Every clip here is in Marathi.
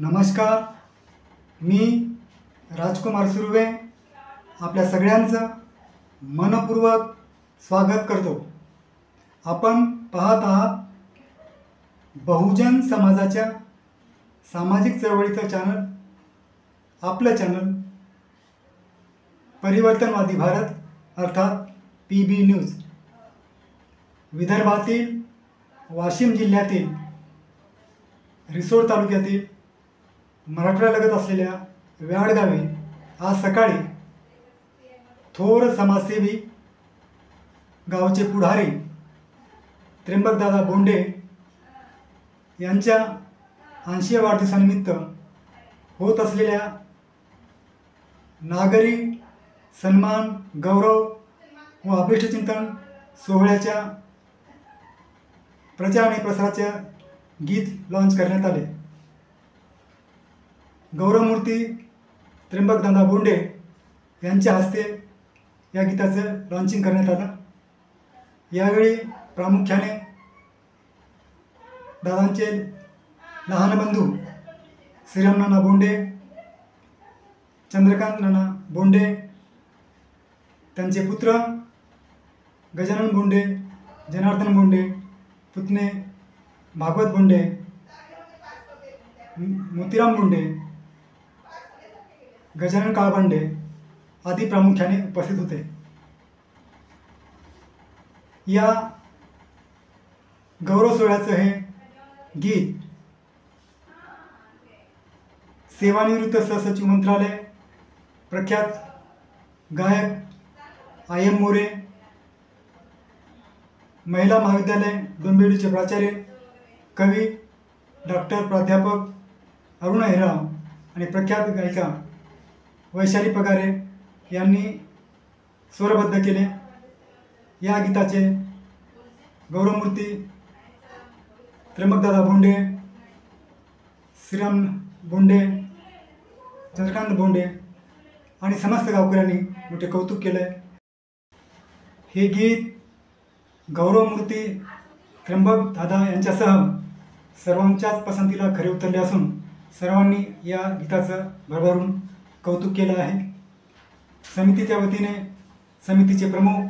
नमस्कार, मी राजकुमार सुर्वे आपल्या सगळ्यांचं मनपूर्वक स्वागत करतो। आपण पाहत आहात बहुजन समाजाच्या सामाजिक चळवळीचं चॅनल, आपलं चॅनल परिवर्तनवादी भारत अर्थात PB न्यूज। विदर्भातील वाशिम जिल्ह्यातील रिसोड तालुक्यातील मराठवाड्यालगत असलेल्या व्याडगावी आज सकाळी थोर समाजसेवी, गावचे पुढारी त्र्यंबकदादा बोंडे यांच्या 80व्या वाढदिवसानिमित्त होत असलेल्या नागरी सन्मान, गौरव व अभिष्टचिंतन सोहळ्याच्या प्रचार आणि प्रसाराचे गीत लॉन्च करण्यात आले। गौरवमूर्ती त्र्यंबकदादा बोंडे यांच्या हस्ते या गीताचं लॉन्चिंग करण्यात आलं। यावेळी प्रामुख्याने दादांचे लहान बंधू श्रीराम नाना बोंडे, चंद्रकांत नाना बोंडे, त्यांचे पुत्र गजानन बोंडे, जनार्दन बोंडे, पुतणे भागवत बोंडे, मोतीराम बोंडे, गजानन काळबांडे आदी प्रामुख्याने उपस्थित होते। या गौरव सोहळ्याचं हे गीत सेवानिवृत्त सहसचिव मंत्रालय, प्रख्यात गायक IM मोरे, महिला महाविद्यालय डोंबिवलीचे प्राचार्य, कवी डॉक्टर प्राध्यापक अरुणा हिराव आणि प्रख्यात गायिका वैशाली पगारे यांनी स्वरबद्ध केले। या गीताचे गौरवमूर्ती त्र्यंबकदादा बोंडे, श्रीराम बोंडे, चंद्रकांत बोंडे आणि समस्त गावकऱ्यांनी मोठे कौतुक केले। हे गीत गौरवमूर्ती त्र्यंबकदादा यांच्यासह सर्वांच्याच पसंतीला खरे उतरले असून सर्वांनी या गीताचं भरभरून कौतुक केलं आहे। समितीच्या वतीने समितीचे प्रमुख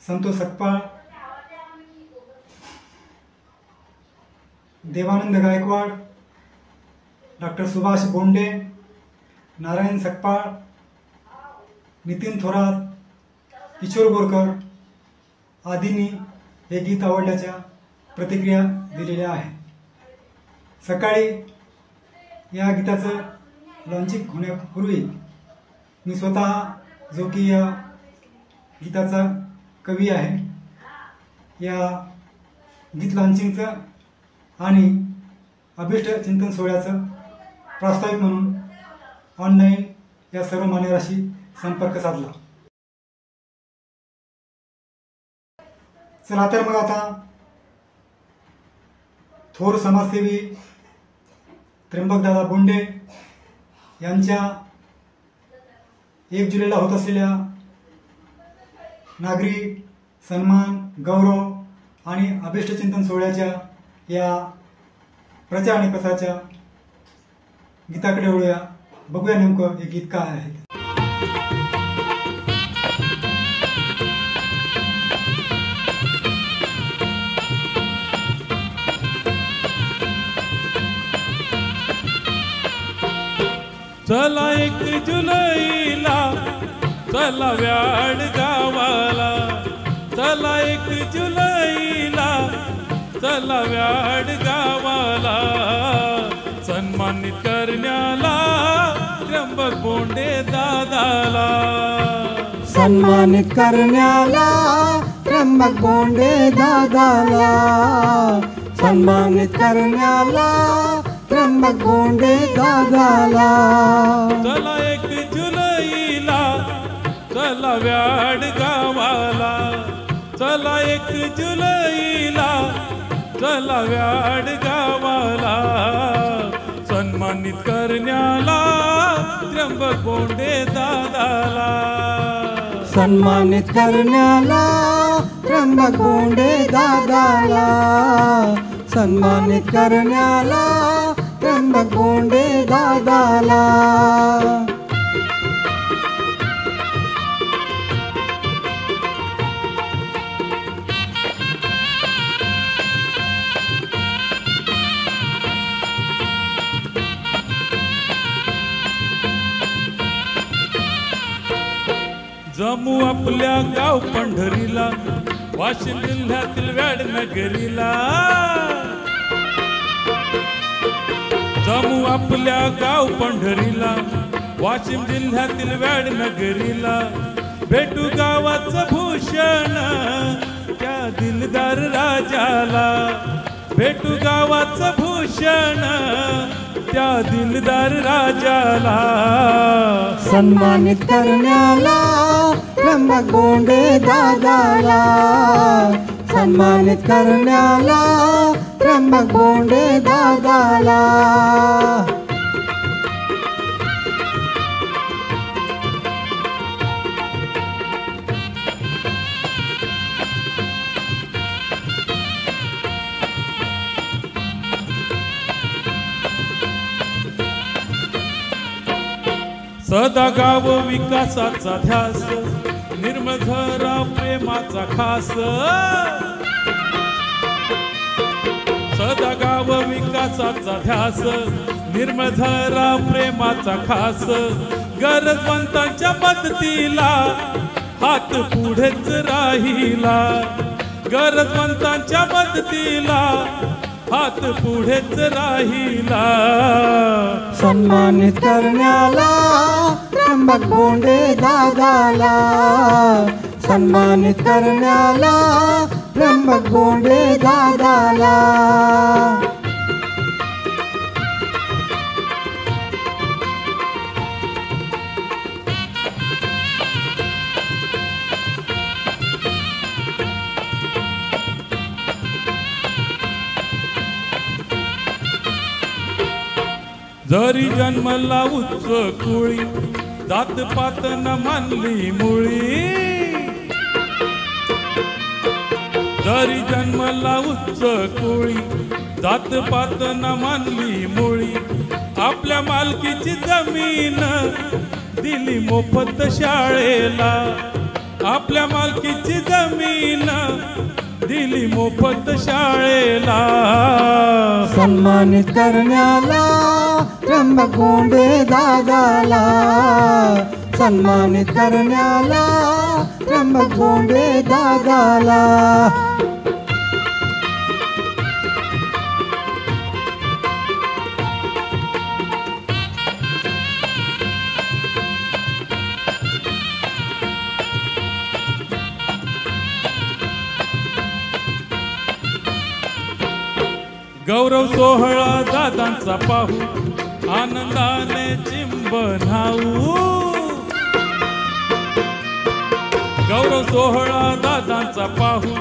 संतोष सकपाळ, देवानंद गायकवाड, डॉक्टर सुभाष बोंडे, नारायण सकपाळ, नितीन थोरात, किशोर बोरकर आदींनी हे गीत आवडल्याच्या प्रतिक्रिया दिलेल्या आहे। सकाळी या गीताचं लॉन्चिंग होण्यापूर्वी मी स्वतः, जो की या गीताचा कवी आहे, या गीत लॉन्चिंगचं आणि अभिष्ट चिंतन सोहळ्याचं प्रास्ताविक म्हणून ऑनलाईन या सर्व मान्यवरांशी संपर्क साधला। चला तर मग आता थोर समाजसेवी त्र्यंबकदादा बोंडे यांच्या 1 जुलैला होत असलेल्या नागरी सन्मान, गौरव आणि अभिष्टचिंतन सोहळ्याच्या या प्रचार आणि प्रसाराच्या गीताकडे वळूया। बघूया नेमकं हे गीत काय आहे। चला 1 जुलैला चला व्याड गावाला, चला 1 जुलैला चला व्याड गावाला, सन्मानित करण्याला त्र्यंबक बोंडे दादाला, सन्मानित करण्याला त्र्यंबक बोंडे दादाला, सन्मानित करण्याला त्र्यंबक बोंडे दादाला। चला 1 जुलैला चला व्याड गावाला, चला 1 जुलैला चला व्याड गावाला, सन्मानित करण्याला त्र्यंबक बोंडे दादाला, सन्मानित करण्याला त्र्यंबक बोंडे दादाला, सन्मानित करण्याला त्र्यंबक गोंडे दादाला. जमू आपल्या गाव पंढरीला, वाशिम जिल्ह्यातील वॅडनगरीला. जमू आपल्या गाव पंढरीला, वाशिम जिल्ह्यातील वॅडनगरीला. भेटू गावाचं भूषण त्या दिलदार राजाला. भेटू गावाचं भूषण त्या दिलदार राजाला. सन्मानित करण्याला त्र्यंबक गोंडे दादाला. सन्मानित करण्याला त्र्यंबक गोंडे दादाला. सदा गाव विकासाचा ध्यास, निर्मझरा प्रेमाचा खास. सदा गाव विकासाचा ध्यास, निर्मझरा प्रेमाचा खास. गरजवंतांच्या मदतीला हात पुढेच राहिला. गरजवंतांच्या मदतीला हात पुढेच राहिला. सन्मानित करण्याला त्र्यंबक गोंडे दादाला. सन्मानित करण्याला त्र्यंबक गोंडे दादाला. जरी जन्मला उच्च कुळी, जात पात न मानली मुळी. जरी जन्मला उच्च कुळी, जात पात न मानली मुळी. आपल्या मालकीची जमीन दिली मोफत शाळेला. आपल्या मालकीची जमीन दिली मोफत शाळेला. सन्मानित करण्याला त्र्यंबक गोंडे दादाला. सन्मानित करण्याला त्र्यंबक गोंडे दादाला. गौरव सोहळा दादांचा पाहू, आनंदाने चिंबनाऊ. गौरव सोहळा दादांचा पाहू,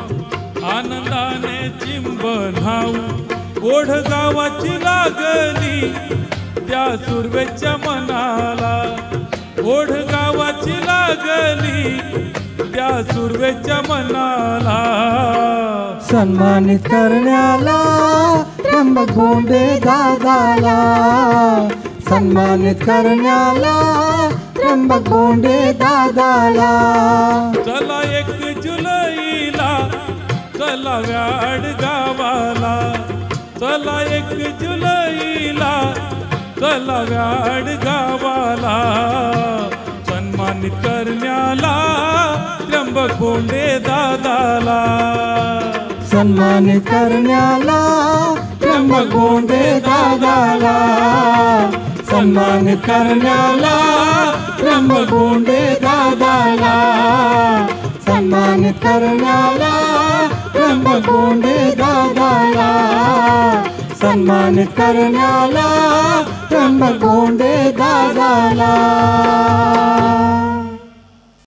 आनंदाने चिंबनाऊ. ओढ गावाची लागली त्या सुरवेच्या मनाला. ओढ गावाची लागली त्या सुरवेच्या मनाला. सन्मानित करण्याला त्र्यंबक गोंडे दादाला. सन्मानित करण्याला त्र्यंबक गोंडे दादाला. चला 1 जुलैला, चला व्याड गावाला. चला 1 जुलैला, चला व्याड गावाला. सन्मानित करण्याला त्र्यंबक गोंडे दादाला. सन्मानित करण्याला त्र्यंबक गोंडे दादाला. सन्मानित करण्याला त्र्यंबक गोंडे दादाला. सन्मानित करण्याला त्र्यंबक गोंडे दादाला. सन्मानित करण्याला त्र्यंबक गोंडे दादाला.